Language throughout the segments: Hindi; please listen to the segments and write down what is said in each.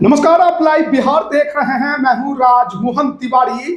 नमस्कार, आप लाइव बिहार देख रहे हैं। मैं हूं राजमोहन तिवारी।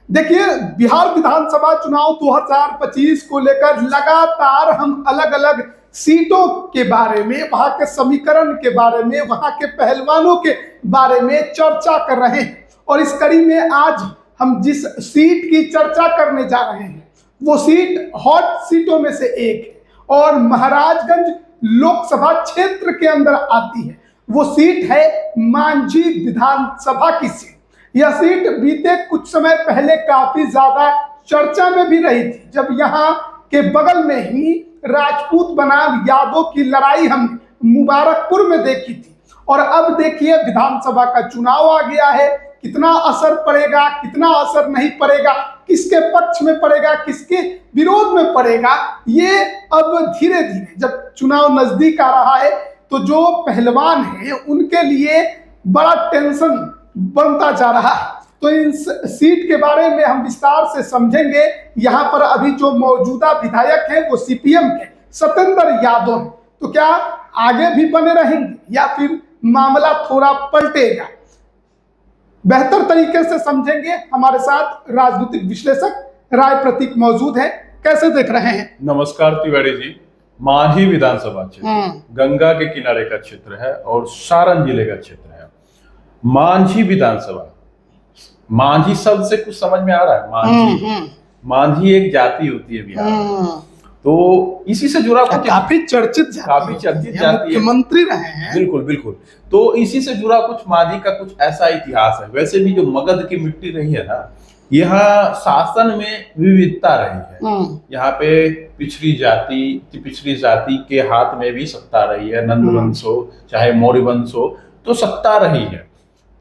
देखिए, बिहार विधानसभा चुनाव 2025 को लेकर लगातार हम अलग अलग सीटों के बारे में, वहां के समीकरण के बारे में, वहां के पहलवानों के बारे में चर्चा कर रहे हैं। और इस कड़ी में आज हम जिस सीट की चर्चा करने जा रहे हैं वो सीट हॉट सीटों में से एक है और महाराजगंज लोकसभा क्षेत्र के अंदर आती है। वो सीट है मांझी विधानसभा की सीट। यह सीट बीते कुछ समय पहले काफी ज्यादा चर्चा में भी रही थी, जब यहाँ के बगल में ही राजपूत बनाम यादव की लड़ाई हम मुबारकपुर में देखी थी। और अब देखिए, विधानसभा का चुनाव आ गया है। कितना असर पड़ेगा, कितना असर नहीं पड़ेगा, किसके पक्ष में पड़ेगा, किसके विरोध में पड़ेगा, ये अब धीरे धीरे जब चुनाव नजदीक आ रहा है तो जो पहलवान हैं उनके लिए बड़ा टेंशन बनता जा रहा है। तो इस सीट के बारे में हम विस्तार से समझेंगे। यहाँ पर अभी जो मौजूदा विधायक हैं वो सीपीएम के सत्येंद्र यादव हैं। तो क्या आगे भी बने रहेंगे या फिर मामला थोड़ा पलटेगा, बेहतर तरीके से समझेंगे। हमारे साथ राजनीतिक विश्लेषक राय प्रतीक मौजूद है। कैसे देख रहे हैं? नमस्कार तिवारी जी। मांझी विधानसभा क्षेत्र गंगा के किनारे का क्षेत्र है और सारण जिले का क्षेत्र है। मांझी विधानसभा, मांझी शब्द से कुछ समझ में आ रहा है? मांझी एक जाति होती है बिहार में, तो इसी से जुड़ा कुछ काफी चर्चित जाति है, मुख्यमंत्री रहे हैं। बिल्कुल बिल्कुल। तो इसी से जुड़ा कुछ मांझी का कुछ ऐसा इतिहास है। वैसे भी जो मगध की मिट्टी रही है ना, यहाँ शासन में विविधता रही है। यहाँ पे पिछड़ी जाति के हाथ में भी सत्ता रही है। नंद वंश हो चाहे मौर्य वंश हो, तो सत्ता रही है।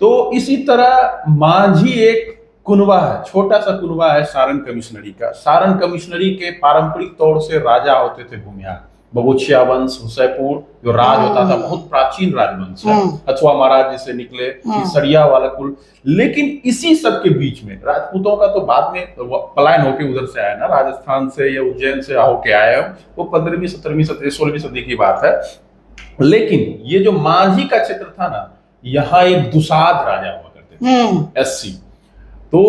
तो इसी तरह मांझी एक कुनबा है, छोटा सा कुनबा है सारण कमिश्नरी का। सारण कमिश्नरी के पारंपरिक तौर से राजा होते थे भूमिहार। बगोचिया वंश, हुसैपुर जो राज होता था, बहुत प्राचीन राजवंश है। अथवा महाराज जिसे निकले, सरिया वाला कुल। लेकिन इसी सब के बीच में राजपूतों का तो बाद में पलायन होके उधर से आया ना, राजस्थान से या उज्जैन से होके आया। वो 15वीं 17वीं 16वीं सदी की बात है। लेकिन ये जो मांझी का क्षेत्र था ना, यहाँ एक दुसाध राजा हुआ करते थे, एससी। तो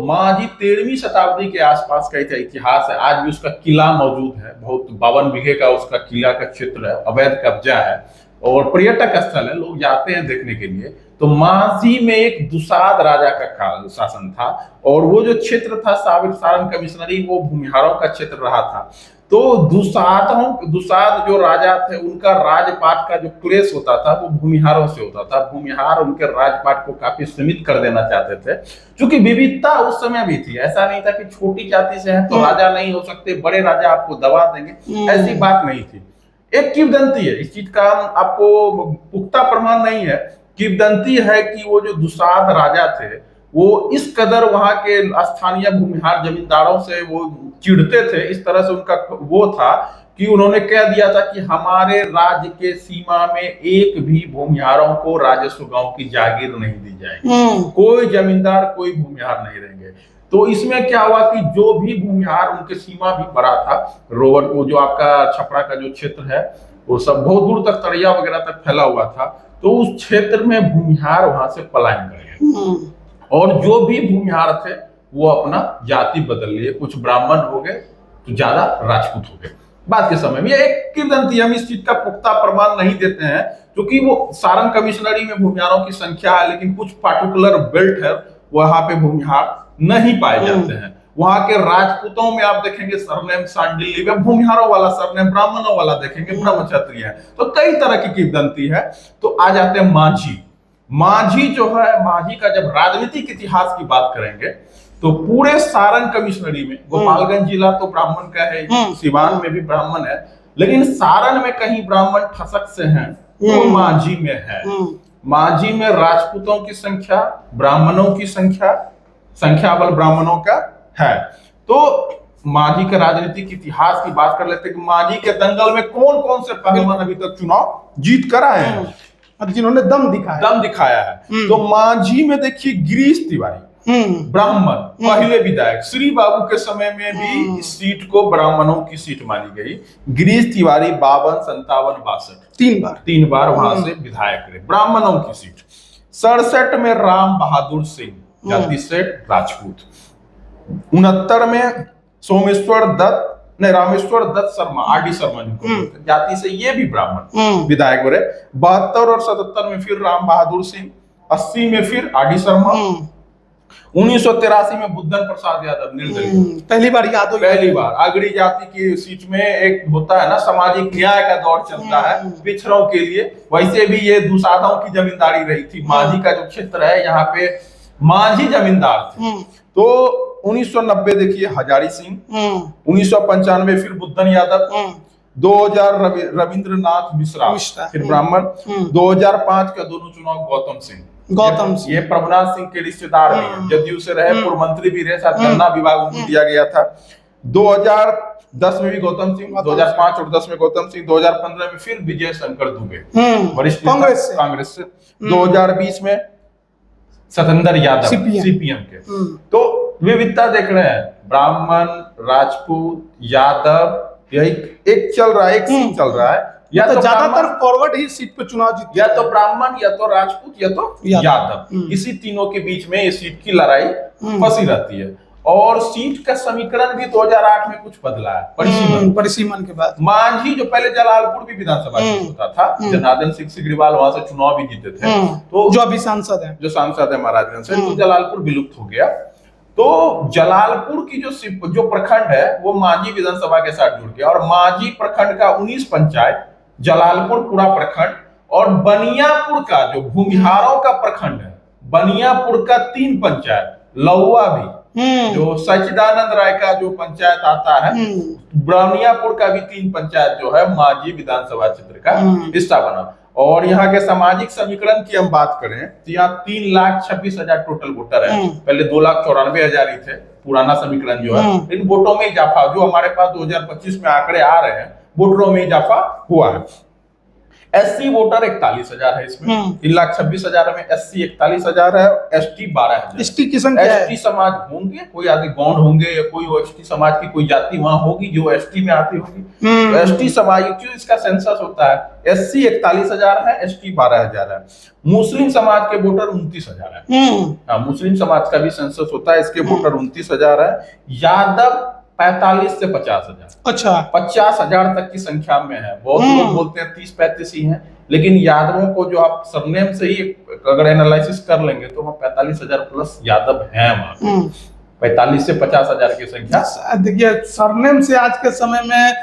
मांझी 13वीं शताब्दी के आसपास का इतिहास है। आज भी उसका किला मौजूद है। बहुत 52 बीघे का उसका किला का क्षेत्र है, अवैध कब्जा है और पर्यटक स्थल है, लोग जाते हैं देखने के लिए। तो मांझी में एक दुसाध राजा का शासन था और वो जो क्षेत्र था सारण कमिश्नरी, वो भूमिहारों का क्षेत्र रहा था। तो दुसाध जो राजा थे, उनका राजपाट का जो क्लेश होता था वो भूमिहारों से होता था। भूमिहार उनके राजपाट को काफी सीमित कर देना चाहते थे, क्योंकि विविधता उस समय भी थी। ऐसा नहीं था कि छोटी जाति से है तो राजा नहीं हो सकते, बड़े राजा आपको दबा देंगे, ऐसी बात नहीं थी। एक किंवदंती है, इस चीज का आपको पुख्ता प्रमाण नहीं है। किंवदंती है कि वो जो दुसाध राजा थे वो इस कदर वहां के स्थानीय भूमिहार जमींदारों से वो चिढ़ते थे, इस तरह से उनका वो था कि उन्होंने कह दिया था कि हमारे राज्य के सीमा में एक भी भूमिहारों को राजस्व गांव की जागीर नहीं दी जाएगी। कोई जमींदार, कोई भूमिहार नहीं रहेंगे। तो इसमें क्या हुआ कि जो भी भूमिहार, उनके सीमा भी बड़ा था, रोवर वो जो आपका छपरा का जो क्षेत्र है वो सब बहुत दूर तक तड़िया वगैरह तक फैला हुआ था। तो उस क्षेत्र में भूमिहार वहां से पलायन कर गए और जो भी भूमिहार थे वो अपना जाति बदल लिए। कुछ ब्राह्मण हो गए तो ज्यादा राजपूत हो गए। बाद के समय में ये एक किंवदंती, हम इस चीज का पुख्ता प्रमाण नहीं देते हैं, क्योंकि वो सारण कमिश्नरी में भूमिहारों की संख्या है, लेकिन कुछ पार्टिकुलर बेल्ट है वहां पे भूमिहार नहीं पाए जाते हैं। वहां के राजपूतों में आप देखेंगे सरनेम सांडिल्य में भूमिहारों वाला सरनेम, ब्राह्मणों वाला देखेंगे ब्रह्मक्षत्रिय है। तो कई तरह की किंवदंती है। तो आ जाते हैं मांझी। मांझी जो है, मांझी का जब राजनीतिक इतिहास की बात करेंगे तो पूरे सारण कमिश्नरी में, गोपालगंज जिला तो ब्राह्मण का है, सिवान में भी ब्राह्मण है, लेकिन सारण में कहीं ब्राह्मण ठसक से हैं तो मांझी में है। मांझी में राजपूतों की संख्या, ब्राह्मणों की संख्या बल ब्राह्मणों का है। तो मांझी के राजनीतिक इतिहास की बात कर लेते हैं कि मांझी के दंगल में कौन कौन से पहलवान अभी तक चुनाव जीत कर आए हैं, जिन्होंने दम दिखाया है। तो मांझी में देखिए गिरीश तिवारी, ब्राह्मण, पहले विधायक। श्री बाबू के समय में भी इस सीट को ब्राह्मणों की सीट मानी गई। गिरीश तिवारी 52, 57, 62 तीन बार वहां से विधायक रहे, ब्राह्मणों की सीट। 67 में राम बहादुर सिंह, जाति सेठ राजपूत। 69 में सोमेश्वर दत्त, नहीं रामेश्वर दत्त शर्मा, आरडी शर्मा जिनको बोलते हैं, जाति से ये भी ब्राह्मण विधायक बने। 72 और 77 में फिर राम बहादुर सिंह, 80 में फिर आरडी शर्मा, 1983 में बुद्धन प्रसाद यादव निर्दलीय, पहली बार याद हो, पहली बार। अगड़ी जाति की सीट में एक होता है ना, सामाजिक न्याय का दौर चलता है पिछड़ों के लिए, वैसे भी ये दुसाधों की जमींदारी रही थी। माझी का जो क्षेत्र है यहाँ पे माझी जमींदार थे। तो 1990 देखिए हजारी सिंह, 1995 फिर बुद्धन यादव, 2000 रविंद्रनाथ मिश्रा फिर ब्राह्मण, 2005 का दोनों चुनाव गौतम सिंह, ये प्रभुनाथ सिंह के रिश्तेदार भी हैं, जदयू से रहे, पूर्व मंत्री भी रहे, साथ गन्ना विभाग उनको दिया गया था। 2010 में भी गौतम सिंह, 2005 और 10 में गौतम सिंह, 2015 में फिर विजय शंकर दुबे वरिष्ठ कांग्रेस से, 2020 में सतेंद्र यादव सीपीएम के। तो विविधता देख रहे हैं, ब्राह्मण, राजपूत, यादव, यही एक चल रहा है, एक सीट चल रहा है। या तो ज्यादातर फॉरवर्ड ही सीट पे चुनाव जीते, या तो ब्राह्मण, या तो राजपूत, या तो यादव। इसी तीनों के बीच में ये सीट की लड़ाई फंसी रहती है। और सीट का समीकरण भी 2008 में कुछ बदला है परिसीमन के बाद। मांझी जो पहले जलालपुर भी विधानसभा सीट होता था, जनार्दन सिंह सिग्रीवाल वहां से चुनाव भी जीते थे, तो जो अभी सांसद है महाराजगंज से, तो जलालपुर विलुप्त हो गया। तो जलालपुर की जो प्रखंड है वो मांझी विधानसभा के साथ जुड़ गया, और मांझी प्रखंड का 19 पंचायत, जलालपुर पूरा प्रखंड, और बनियापुर का जो भूमिहारों का प्रखंड है, बनियापुर का 3 पंचायत, लौवा भी जो सच्चिदानंद राय का जो पंचायत आता है, बनियापुर का भी 3 पंचायत जो है मांझी विधानसभा क्षेत्र का हिस्सा बना। और यहाँ के सामाजिक समीकरण की हम बात करें तो यहाँ 3,26,000 टोटल वोटर है, पहले 2,94,000 ही थे पुराना समीकरण जो है। इन वोटों में इजाफा जो हमारे पास 2025 में आंकड़े आ रहे हैं, वोटरों में इजाफा हुआ है। एससी वोटर 41,000 है इसमें, 3,26,000 में एससी 41,000 है, एसटी 12,000। एसटी किस्म क्या है? एसटी समाज होंगे, कोई आदि गौंड होंगे, या कोई एसटी समाज की कोई जाति वहां होगी जो एसटी में आती होगी। तो एसटी समाज क्यों इसका सेंसस होता है, एससी 41,000 है, एसटी 12,000 है। मुस्लिम समाज के वोटर 29,000 है, मुस्लिम समाज का भी सेंसस होता है, इसके वोटर 29,000 है। यादव 45 से 50,000, अच्छा 50,000 तक की संख्या में है। बहुत लोग बोलते हैं 30-35 ही हैं, लेकिन यादवों को जो आप सरनेम से ही अगर एनालिसिस कर लेंगे तो वहाँ 45,000 प्लस यादव हैं वहाँ, 45 से 50,000 की संख्या। देखिए सरनेम से आज के समय में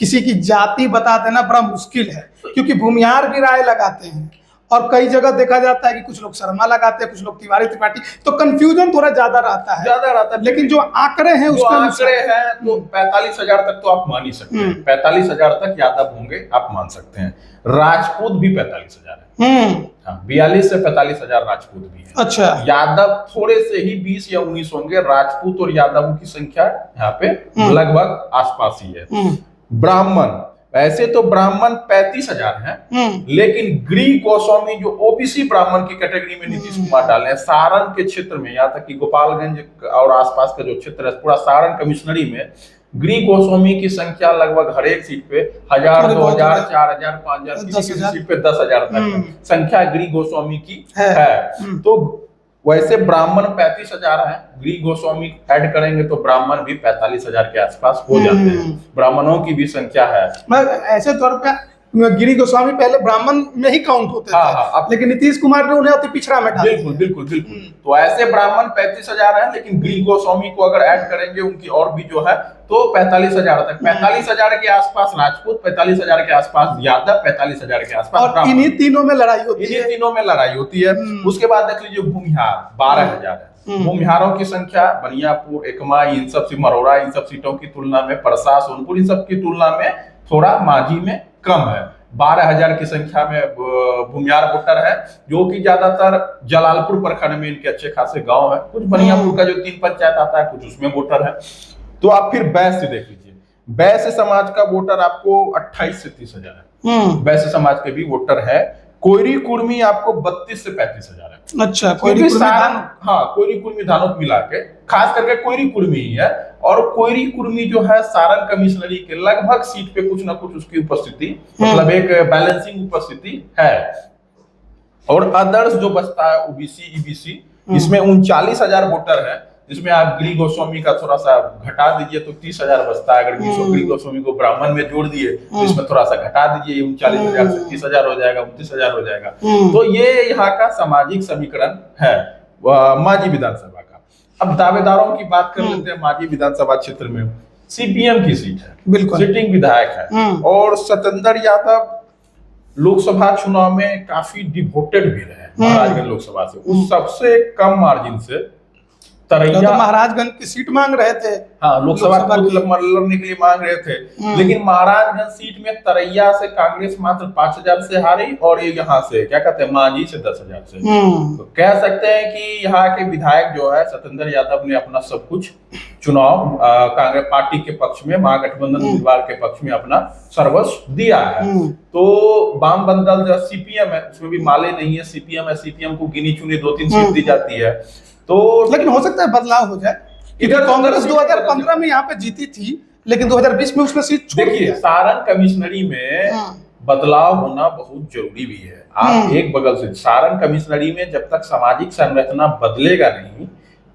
किसी की जाति बता देना बड़ा मुश्किल है, क्योंकि भूमिहार भी राय लगाते हैं, और कई जगह देखा जाता है कि कुछ लोग शर्मा लगाते हैं, कुछ लोग तिवारी त्रिपाठी, तो कंफ्यूजन थोड़ा ज्यादा रहता है। लेकिन जो आंकड़े हैं उसके आंकड़े हैं तो 45,000 तक तो आप मान ही सकते हैं, 45,000 तक यादव होंगे आप मान सकते हैं। राजपूत भी 45,000 है, 42 से 45,000 राजपूत भी है। अच्छा, यादव थोड़े से ही 20 या 19 होंगे। राजपूत और यादवों की संख्या यहाँ पे लगभग आसपास ही है। ब्राह्मण, वैसे तो ब्राह्मण 35,000 हैं, लेकिन गिरी गोस्वामी जो ओबीसी ब्राह्मण की कैटेगरी में नीतीश कुमार डाले हैं, सारण के क्षेत्र में, यहाँ तक कि गोपालगंज और आसपास का जो क्षेत्र है, पूरा सारण कमिश्नरी में गिरी गोस्वामी की संख्या लगभग हर एक सीट पे 1,000, 2,000, 4,000, 5,000, किसी सीट पे 10,000 तक संख्या गिरी गोस्वामी की है। तो वैसे ब्राह्मण 35,000 है, गिरी गोस्वामी ऐड करेंगे तो ब्राह्मण भी 45,000 के आसपास हो जाते हैं। ब्राह्मणों की भी संख्या है। ऐसे तौर पे गिरी गोस्वामी पहले ब्राह्मण में ही काउंट होते थे, लेकिन नीतीश कुमार ने उन्हें अति पिछड़ा में डाला। बिल्कुल। तो ऐसे ब्राह्मण 35,000 है, लेकिन गिरी गोस्वामी को अगर ऐड करेंगे उनकी और भी जो है तो 45,000 तक, 45,000 के आसपास राजपूत, 45,000 के आसपास यादव, 45,000 के आसपास, और इन्हीं तीनों में लड़ाई होती है। उसके बाद देख लीजिए भूमिहार 12,000 है। भूमिहारों की संख्या बनियापुर, एकमा, इन सब मरोड़ा, इन सब सीटों की तुलना में, परसा, सोनपुर, इन सब की तुलना में थोड़ा मांझी में कम है। 12,000 की संख्या में भूमिहार वोटर है, जो कि ज्यादातर जलालपुर प्रखंड में इनके अच्छे खासे गांव है। कुछ बनियापुर का जो 3 पंचायत आता है, कुछ उसमें वोटर है। तो आप फिर वैश्य देख लीजिए, वैश्य समाज का वोटर आपको 28 से 30,000 है, वैश्य समाज के भी वोटर है। कोयरी कुर्मी आपको 32 से 35,000 है। अच्छा, कोयरी कुर्मी धानों मिला के खास करके कोयरी कुर्मी ही है। और कोयरी कुर्मी जो है सारण कमिश्नरी के लगभग सीट पे कुछ ना कुछ उसकी उपस्थिति, मतलब एक बैलेंसिंग उपस्थिति है। और अदर्स जो बचता है ओबीसी ईबीसी, इसमें 39,000 वोटर है, जिसमें आप गिरी गोस्वामी का थोड़ा सा घटा दीजिए तो 30,000 बचता है। अगर गिरी गोस्वामी को ब्राह्मण में जोड़ दिए तो इसमें थोड़ा सा घटा दीजिए, 39,000 से 30,000 हो जाएगा, 29,000 हो जाएगा। तो ये यहाँ का सामाजिक समीकरण है मांझी विधानसभा का। अब दावेदारों की बात कर लेते हैं। मांझी विधानसभा क्षेत्र में सीपीएम की सीट है, बिल्कुल सिटिंग विधायक है, और सतेंद्र यादव लोकसभा चुनाव में काफी डिवोटेड भी रहे महाराजगंज लोकसभा से, उस सबसे कम मार्जिन से तरैया, तो महाराजगंज की सीट मांग रहे थे। हाँ, लोकसभा लड़ने के लिए मांग रहे थे, लेकिन महाराजगंज सीट में तरैया से कांग्रेस मात्र 5,000 से हारी, और ये यहाँ से क्या कहते हैं मांझी से 10,000 से। तो कह सकते हैं कि यहाँ के विधायक जो है सतेंद्र यादव ने अपना सब कुछ चुनाव कांग्रेस पार्टी के पक्ष में, महागठबंधन उम्मीदवार के पक्ष में अपना सर्वस्व दिया है। तो वाम बंदल जो सीपीएम है उसमें भी माले नहीं है, सीपीएम है, सीपीएम को गिनी चुनी 2-3 सीट दी जाती है। तो लेकिन हो सकता है बदलाव हो जाए, इधर कांग्रेस 2015 में यहाँ पे जीती थी, लेकिन 2020 में उसने सीट छोड़ दी। सारण कमिश्नरी में बदलाव होना बहुत जरूरी भी है। आप एक बगल से सारण कमिश्नरी में जब तक सामाजिक संरचना बदलेगा नहीं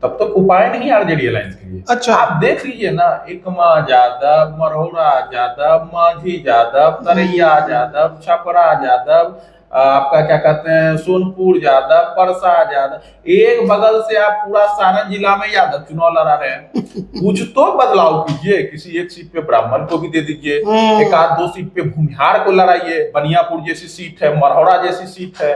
तब तक उपाय नहीं आरजेडी अलायंस के लिए। अच्छा, आप देख लीजिए ना, एकमा यादव, मरहौरा यादव, मांझी यादव, तरैया यादव, छपरा यादव, आपका क्या कहते हैं सोनपुर यादव, परसा यादव, एक बगल से आप पूरा सारण जिला में यादव चुनाव लड़ा रहे हैं। कुछ तो बदलाव कीजिए, किसी एक सीट पे ब्राह्मण को भी दे दीजिए, एक आध 2 सीट पे भूमिहार को लड़ाइए, बनियापुर जैसी सीट है, मरहौरा जैसी सीट है,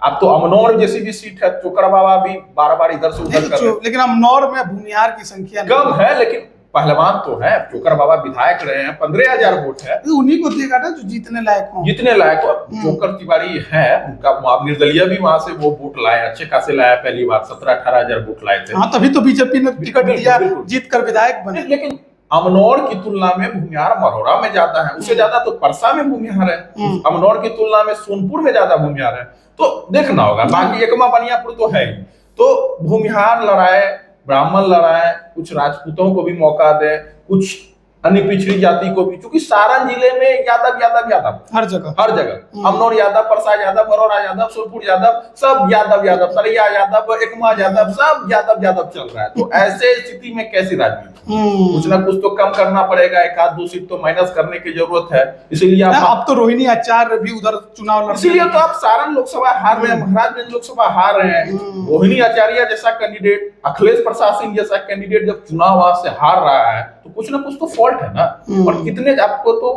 अब तो अमनौर जैसी भी सीट है, चोकर बाबा भी बार-बार इधर से उधर कर रहे हैं। लेकिन अमनौर में भूमिहार की संख्या कम है, लेकिन पहलवान तो है, चोकर बाबा विधायक रहे हैं, 15,000 वोट है, उन्हीं को देगा ना जो जीतने लायक हो। जितने लायक हो। चोकर तिवारी है, उनका निर्दलीय भी वहां से वो वोट लाए, अच्छे खासे लाया, पहली बार 17-18,000 वोट लाए थे। हाँ, तभी तो बीजेपी ने टिकट दिया, जीत कर विधायक बने। लेकिन अमनौर की तुलना में भूमिहार मरहौरा में ज्यादा है, उससे ज्यादा तो परसा में भूमिहार है, अमनौर की तुलना में सोनपुर में ज्यादा भूमिहार है। तो देखना होगा, बाकी एकमा बनियापुर तो है ही। तो भूमिहार लड़ाए, ब्राह्मण लड़ाए, कुछ राजपूतों को भी मौका दे, कुछ अन्य पिछड़ी जाति को भी, क्योंकि सारण जिले में यादव यादव यादव हर जगह अमनौर यादव, परसा यादव, मरहौरा यादव, सोनपुर यादव, सब यादव यादव, तरैया यादव, एकमा यादव, सब यादव यादव चल रहा है। तो ऐसे स्थिति में कैसी राजनीति? कुछ ना कुछ तो कम करना पड़ेगा, एक आध 2 सीट तो माइनस करने की जरूरत है। इसीलिए आप तो रोहिणी आचार्य भी उधर चुनाव लड़, इसीलिए तो आप सारण लोकसभा हार रहे हैं, महाराजगंज लोकसभा हार रहे हैं। रोहिणी आचार्य जैसा कैंडिडेट, अखिलेश प्रसाद सिंह जैसा कैंडिडेट जब चुनाव वहां से हार रहा है तो कुछ ना कुछ तो फॉल्ट है ना। और कितने आपको तो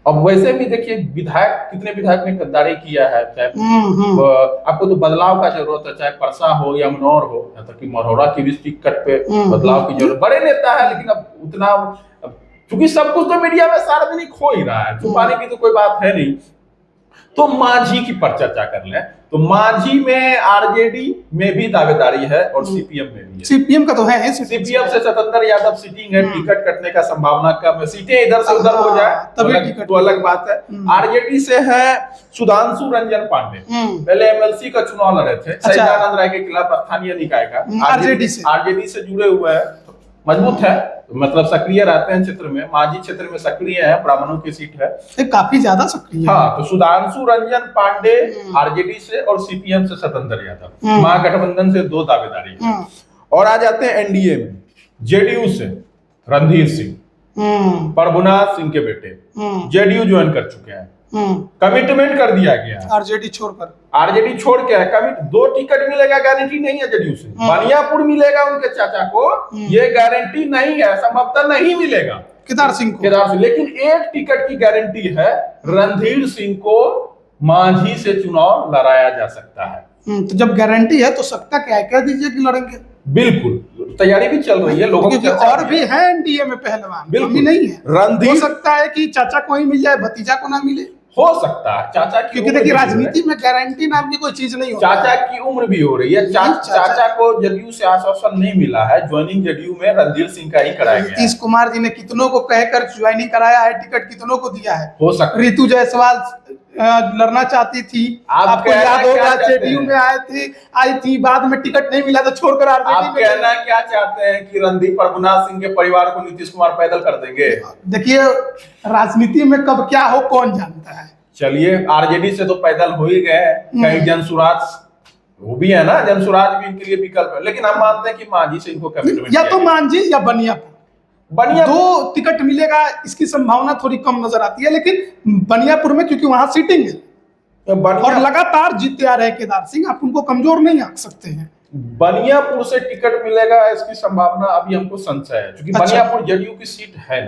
अब वैसे भी देखिए विधायक, कितने विधायक ने गद्दारी किया है, चाहे आपको तो बदलाव का जरूरत है, चाहे परसा हो या अमनौर हो, यहाँ तक कि मरहौरा की भी टिकट पे बदलाव की जरूरत। बड़े नेता है, लेकिन अब उतना, क्योंकि सब कुछ तो मीडिया में सार्वजनिक हो ही रहा है, छुपाने की तो कोई बात है नहीं। तो मांझी की पर चर्चा कर लें तो मांझी में आरजेडी में भी दावेदारी है और सीपीएम में भी है। सीपीएम का तो है, सीपीएम से सतेंद्र यादव सिटिंग है, टिकट कटने का संभावना कम है, सीटें इधर से उधर हो जाए तो अलग बात है। आरजेडी से है सुधांशु रंजन पांडे, पहले एमएलसी का चुनाव लड़े थे सैजानंद राय के खिलाफ स्थानीय निकाय का, आरजेडी से जुड़े हुए हैं, मजबूत है, मतलब सक्रिय रहते हैं क्षेत्र में, मांझी क्षेत्र में सक्रिय है, ब्राह्मणों की सीट है, काफी ज्यादा सक्रिय। हाँ, तो सुधांशु रंजन पांडे आरजेडी से और सीपीएम से सतेंद्र यादव, महागठबंधन से 2 दावेदारी है। और आ जाते हैं एनडीए में, जेडीयू से रणधीर सिंह, प्रभुनाथ सिंह के बेटे जेडीयू ज्वाइन कर चुके हैं, कमिटमेंट कर दिया गया आरजेडी छोड़ के है, कमिट 2 टिकट मिलेगा गारंटी नहीं है जेडीयू से, बनियापुर मिलेगा उनके चाचा को, ये गारंटी नहीं है, संभवतः नहीं मिलेगा केदार सिंह, लेकिन 1 टिकट की गारंटी है, रणधीर सिंह को मांझी से चुनाव लड़ाया जा सकता है। तो जब गारंटी है तो सकता क्या है, कह दीजिए कि लड़ेंगे। बिल्कुल, तैयारी भी चल रही है, लोगों की और भी है एनडीए में पहलवान, बिल्कुल नहीं है। रणधीर हो सकता है कि चाचा को ही मिल जाए, भतीजा को ना मिले, हो सकता है चाचा की, क्योंकि देखिए राजनीति में गारंटी नाम की कोई चीज नहीं होती। चाचा की उम्र भी हो रही है, चाचा को जदयू से आश्वासन नहीं मिला है, ज्वाइनिंग जदयू में रणधीर सिंह का ही कराया गया। नीतीश कुमार जी ने कितनों को कहकर ज्वाइनिंग कराया है, टिकट कितनों को दिया है। हो सकता है ऋतु जायसवाल लड़ना चाहती थी, आपको याद होगा, जेडीयू में आई थी, बाद में टिकट नहीं मिला तो छोड़कर आप कहना क्या चाहते हैं कि रणदीप प्रभुनाथ सिंह के परिवार को नीतीश कुमार पैदल कर देंगे? देखिए राजनीति में कब क्या हो कौन जानता है, चलिए आरजेडी से तो पैदल हो ही गए, कहीं जनसुराज वो भी है ना, जनसुराज भी इनके लिए विकल्प है, लेकिन हम मानते हैं कि मांझी से इनको कमिटमेंट या तो मांझी या बनियापुर, बढ़िया दो टिकट मिलेगा, इसकी संभावना थोड़ी कम नजर आती है, लेकिन बनियापुर में क्योंकि वहां सीटिंग है और लगातार जीतते आ रहे केदार सिंह, आप उनको कमजोर नहीं आंक सकते हैं। बनियापुर से टिकट मिलेगा इसकी संभावना अभी हमको संशय है, क्योंकि अच्छा। बनियापुर जदयू की सीट है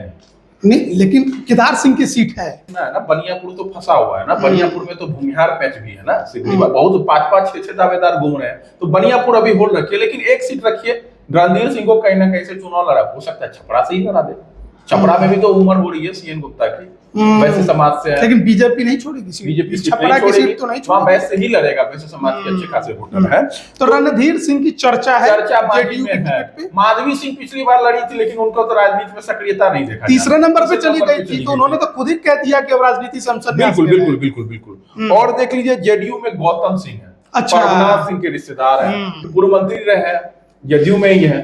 नहीं, लेकिन केदार सिंह की सीट है ना, बनियापुर तो फंसा हुआ है ना, बनियापुर में तो भूमिहार पैच भी है ना, सिकरीवाल बहुत 5-5 6-6 दावेदार घूम रहे हैं, तो बनियापुर अभी होल्ड रखिए, लेकिन एक सीट रखिए, रणधीर सिंह को कहीं ना कहीं से चुनाव लड़ा, हो सकता है छपरा से ही लड़ा दे, छपरा में भी तो उम्र हो रही है सीएन गुप्ता की, वैसे समाज से है, लेकिन बीजेपी नहीं छोड़ेगी सीट, बीजेपी छपरा की सीट तो नहीं वहाँ छोड़ेगी, वैसे ही लड़ेगा, वैसे समाज के अच्छे खासे वोटर है। तो रणधीर सिंह की चर्चा है, चर्चा माधवी जेडीयू में के है, टिकट पे माधवी सिंह पिछली बार लड़ी थी, लेकिन उनको तो राजनीति में सक्रियता नहीं देखा, तीसरे नंबर पे चली गई थी, तो उन्होंने तो खुद ही कह दिया कि अब राजनीति संसद में बिल्कुल बिल्कुल बिल्कुल बिल्कुल। और देख लीजिए जेडीयू में गौतम सिंह है, अच्छा। रघुनाथ सिंह के रिश्तेदार हैं, पूर्व मंत्री रहे हैं, जदयू में ही है,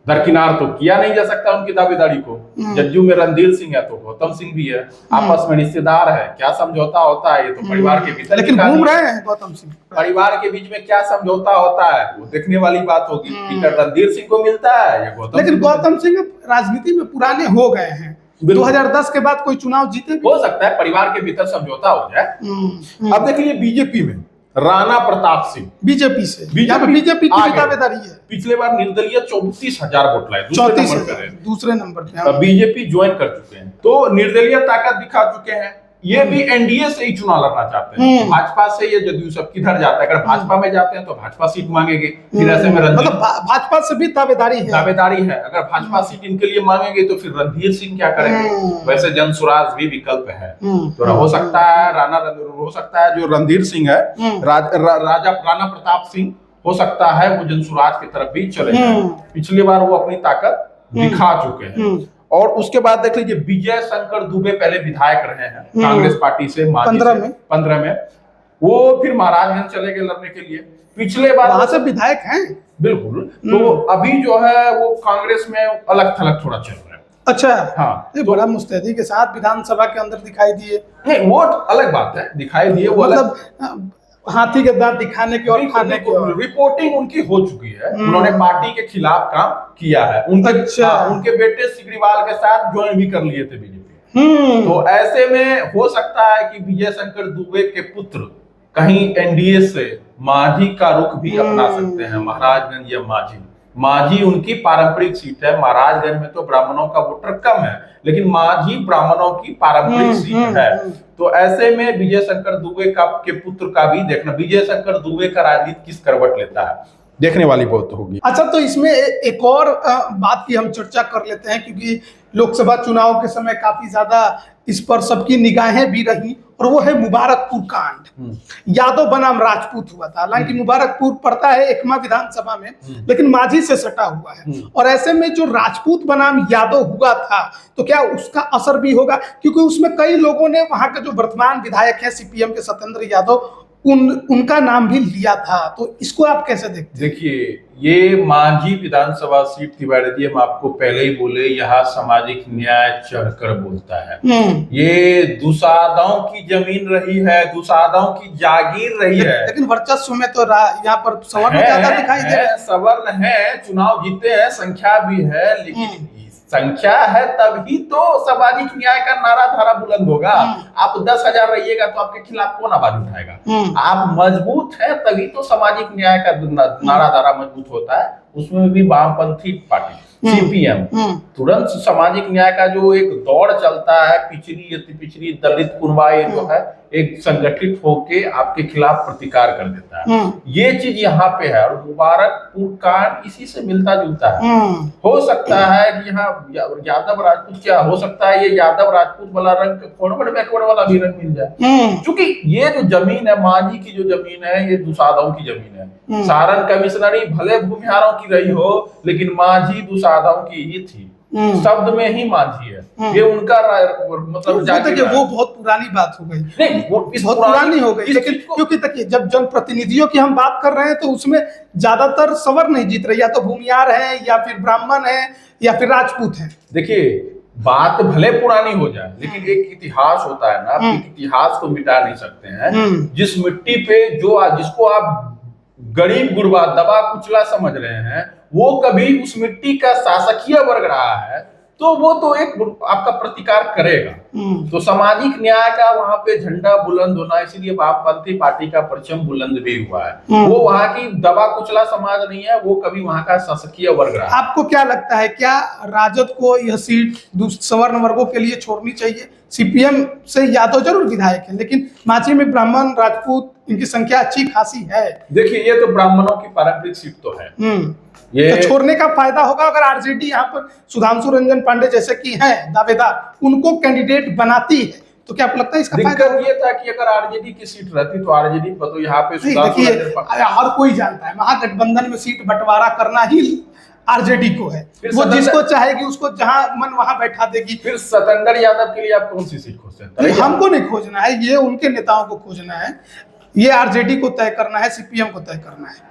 दरकिनार तो किया नहीं जा सकता उनकी दावेदारी को, जदयू में रणधीर सिंह है तो गौतम सिंह भी है, आपस में रिश्तेदार है, क्या समझौता होता है ये तो परिवार के भीतर, लेकिन घूम रहे हैं गौतम सिंह, परिवार के बीच में क्या समझौता होता है वो देखने वाली बात होगी, टिकट रणधीर सिंह को मिलता है या गौतम, लेकिन गौतम सिंह राजनीति में पुराने हो गए हैं, 2010 के बाद कोई चुनाव जीते भी हो सकता है परिवार के भीतर समझौता हो जाए। अब देख लीजिए बीजेपी में राणा प्रताप सिंह बीजेपी से, बीजेपी की दावेदारी है, पिछले बार निर्दलीय 34,000 वोट लाए, दूसरे नंबर पे बीजेपी ज्वाइन कर चुके हैं, तो निर्दलीय ताकत दिखा चुके हैं, ये भी एनडीए से ही चुनाव लड़ना चाहते हैं, भाजपा से या जदयू सब किधर जाता है, अगर भाजपा में जाते हैं तो भाजपा सीट मांगेंगे, फिर ऐसे में मतलब भाजपा से भी दावेदारी है, अगर भाजपा सीट इनके लिए मांगेंगे तो फिर रणधीर सिंह क्या करेंगे, वैसे जनसुराज भी विकल्प है, तो हो सकता है हो सकता है जो रणधीर सिंह है, राजा राणा प्रताप सिंह हो सकता है वो जनसुराज की तरफ भी चले जाए, पिछली बार वो अपनी ताकत दिखा चुके हैं। और उसके बाद देख लीजिए विजय शंकर दुबे पहले विधायक रहे हैं कांग्रेस पार्टी से 15 में, वो फिर महाराजगंज चले गए लड़ने के लिए, पिछले बार वहां से विधायक हैं बिल्कुल, तो अभी जो है वो कांग्रेस में अलग थलग थोड़ा चल रहा है। अच्छा हाँ, तो बड़ा मुस्तैदी के साथ विधानसभा के अंदर दिखाई दिए, नहीं वो अलग बात है, दिखाई दिए वो मतलब हाथी के दांत दिखाने की और खाने की, रिपोर्टिंग उनकी हो चुकी है, उन्होंने पार्टी के खिलाफ काम किया है, उनके बेटे सिकरीवाल के साथ ज्वाइन भी कर लिए थे बीजेपी, तो ऐसे में हो सकता है कि विजय शंकर दुबे के पुत्र कहीं एनडीए से मांझी का रुख भी अपना सकते हैं, महाराजगंज या मांझी उनकी पारंपरिक सीट है, महाराजगंज में तो ब्राह्मणों का वोटर कम है, लेकिन मांझी ब्राह्मणों की पारंपरिक सीट है, तो ऐसे में विजय शंकर दुबे के पुत्र का भी देखना, विजय शंकर दुबे का राजनीति किस करवट लेता है, देखने वाली बहुत होगी। अच्छा, तो इसमें एक और बात की हम चर्चा कर लेते हैं, क्योंकि लोकसभा चुनाव के समय काफी ज्यादा इस पर सबकी निगाहें भी रही, और वो है मुबारकपुर कांड। यादव बनाम राजपूत हुआ था, हालांकि मुबारकपुर पड़ता है एकमा विधानसभा में, लेकिन मांझी से सटा हुआ है, और ऐसे में जो राजपूत बनाम यादव हुआ था, तो क्या उसका असर भी होगा, क्योंकि उसमें कई लोगों ने वहां के जो वर्तमान विधायक है सीपीएम के सत्येंद्र यादव, उनका नाम भी लिया था, तो इसको आप कैसे देखते हैं? देखिए ये मांझी विधानसभा सीट तिवारी जी, हम आपको पहले ही बोले यहाँ सामाजिक न्याय चढ़कर बोलता है, ये दुसादों की जमीन रही है, दुसादों की जागीर रही है, लेकिन वर्चस्व में तो यहाँ पर सवर्ण ज्यादा दिखाई दे रहे हैं, सवर्ण है, चुनाव जीते हैं, संख्या भी है, लेकिन संख्या है तभी तो सामाजिक न्याय का नारा धारा बुलंद होगा। आप 10,000 रहिएगा तो आपके खिलाफ कौन आवाज उठाएगा? आप मजबूत है तभी तो सामाजिक न्याय का नारा धारा मजबूत होता है। उसमें भी वामपंथी पार्टी सीपीएम तुरंत सामाजिक न्याय का जो एक दौड़ चलता है, पिछड़ी अति पिछड़ी दलित कुनवाई जो है एक संगठित होके आपके खिलाफ प्रतिकार कर देता है, ये चीज यहाँ पे है। और मुबारकपुर कांड इसी से मिलता जुलता है। हो सकता है कि यहाँ यादव राजपूत, क्या हो सकता है ये यादव राजपूत वाला रंग फॉरवर्ड बैकवर्ड वाला भी रंग मिल जाए, क्योंकि ये जो जमीन है मांझी की जो जमीन है ये दुसादों की जमीन है। सारण कमिश्नरी भले भूमिहारों की रही हो, लेकिन मांझी दुसादों की ही थी, शब्द में ही मांझी है, ये उनका मतलब तो वो बहुत पुरानी बात हो गई, नहीं वो बहुत पुरानी हो गई, लेकिन क्योंकि देखिए जब जनप्रतिनिधियों की हम बात कर रहे हैं तो उसमें ज्यादातर सवर्ण नहीं जीत रहे, या तो भूमिहार है या फिर ब्राह्मण है या फिर राजपूत है। देखिए बात भले पुरानी हो जाए, लेकिन एक इतिहास होता है ना, आप इतिहास को मिटा नहीं सकते हैं। जिस मिट्टी पे जिसको आप गरीब गुरबा दबा कुचला समझ रहे हैं, वो कभी उस मिट्टी का शासकीय वर्ग रहा है, तो वो तो एक आपका प्रतिकार करेगा। तो सामाजिक न्याय का वहां पे झंडा बुलंद होना, इसीलिए वामपंथी पार्टी का परचम बुलंद भी हुआ है। वो वहां की दबा कुचला समाज नहीं है, वो कभी वहां का शासकीय वर्ग रहा है। आपको क्या लगता है, क्या राजद को यह सीट सवर्ण वर्गों के लिए छोड़नी चाहिए? सीपीएम से यादव जरूर विधायक है, लेकिन मांझी में ब्राह्मण राजपूत इनकी संख्या अच्छी खासी है। देखिए, ये तो ब्राह्मणों की पारंपरिक सीट तो है, ये तो छोड़ने का फायदा होगा अगर आरजेडी यहाँ पर सुधांशु रंजन पांडे जैसे कि हैं दावेदार, उनको कैंडिडेट बनाती है, तो क्या आपको लगता है इसका फायदा? दिक्कत ये था कि अगर आरजेडी की सीट रहती तो आरजेडी पर तो यहाँ पे देखिए, हर कोई जानता है महागठबंधन में सीट बंटवारा करना ही आरजेडी को है। वो जिसको चाहेगी उसको जहां मन वहां बैठा देगी। फिर सतेंद्र यादव के लिए आप कौन सी सीट खोजते हैं? हमको नहीं खोजना है, ये उनके नेताओं को खोजना है, ये आरजेडी को तय करना है, सीपीएम को तय करना है।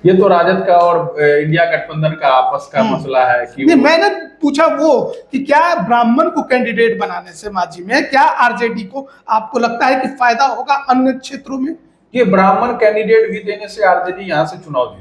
ये तो राजद का और इंडिया गठबंधन का आपस का मसला है कि नहीं, मैंने पूछा वो कि क्या ब्राह्मण को कैंडिडेट बनाने से मांझी में क्या आरजेडी को आपको लगता है कि फायदा होगा अन्य क्षेत्रों में? ये ब्राह्मण कैंडिडेट भी देने से आरजेडी यहाँ से चुनाव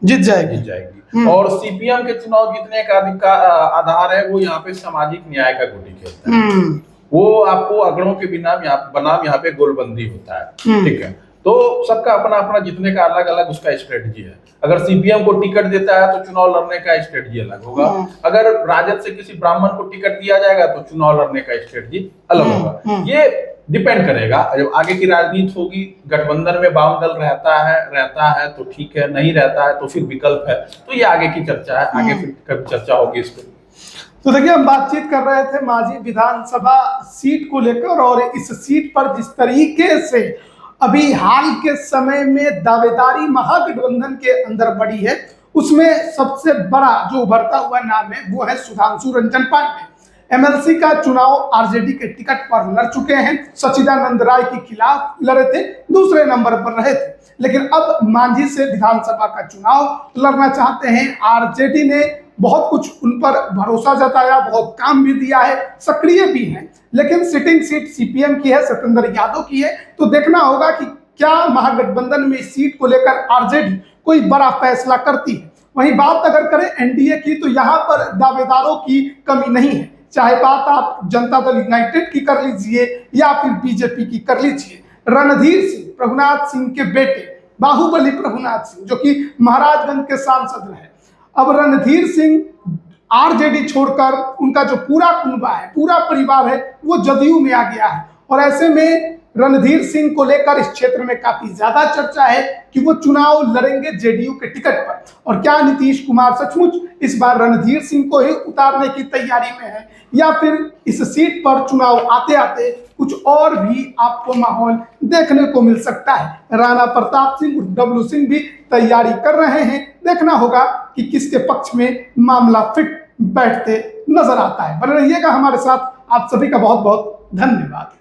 जीत जाएगी। और सीपीएम के चुनाव जीतने का आधार है वो यहाँ पे सामाजिक न्याय का गोली खेलता है। वो आपको अगड़ों के बिना बनाम यहाँ पे गोलबंदी होता है, ठीक है। तो सबका अपना अपना जीतने का अलग अलग उसका स्ट्रेटजी है। अगर सीपीएम को टिकट देता है तो चुनाव लड़ने का स्ट्रेटजी अलग होगा। अगर राजद से किसी ब्राह्मण को टिकट दिया जाएगा तो चुनाव लड़ने का स्ट्रेटजी अलग होगा। ये डिपेंड करेगा, जब आगे की राजनीति होगी, गठबंधन में वाम दल रहता है तो ठीक है, नहीं रहता है तो फिर विकल्प है। तो ये आगे की चर्चा है, आगे फिर कभी चर्चा होगी इस पर। तो देखिए, हम बातचीत कर रहे थे मांझी विधानसभा सीट को लेकर, और इस सीट पर जिस तरीके से अभी हाल के समय में दावेदारी महागठबंधन के अंदर बढ़ी है, उसमें सबसे बड़ा जो उभरता हुआ नाम है वो है सुधांशु रंजन पांडे। एमएलसी का चुनाव आरजेडी के टिकट पर लड़ चुके हैं, सचिदानंद राय के खिलाफ लड़े थे, दूसरे नंबर पर रहे थे, लेकिन अब मांझी से विधानसभा का चुनाव लड़ना चाहते हैं। आरजेडी ने बहुत कुछ उन पर भरोसा जताया, बहुत काम भी दिया है, सक्रिय भी हैं, लेकिन सिटिंग सीट सीपीएम की है, सतेंद्र यादव की है। तो देखना होगा कि क्या महागठबंधन में इस सीट को लेकर आरजेडी कोई बड़ा फैसला करती है। वहीं बात अगर करें एनडीए की, तो यहाँ पर दावेदारों की कमी नहीं है, चाहे बात आप जनता दल यूनाइटेड की कर लीजिए या फिर बीजेपी की कर लीजिए। रणधीर सिंह, प्रभुनाथ सिंह के बेटे, बाहुबली प्रभुनाथ सिंह, जो कि महाराजगंज के सांसद रहे, अब रणधीर सिंह आरजेडी छोड़कर उनका जो पूरा कुनबा है, पूरा परिवार है, वो जदयू में आ गया है। और ऐसे में रणधीर सिंह को लेकर इस क्षेत्र में काफी ज्यादा चर्चा है कि वो चुनाव लड़ेंगे जेडीयू के टिकट पर। और क्या नीतीश कुमार सचमुच इस बार रणधीर सिंह को ही उतारने की तैयारी में है, या फिर इस सीट पर चुनाव आते आते कुछ और भी आपको माहौल देखने को मिल सकता है। राणा प्रताप सिंह उर्फ डब्लू सिंह भी तैयारी कर रहे हैं। देखना होगा कि किसके पक्ष में मामला फिट बैठते नजर आता है। बने रहिएगा हमारे साथ। आप सभी का बहुत बहुत धन्यवाद।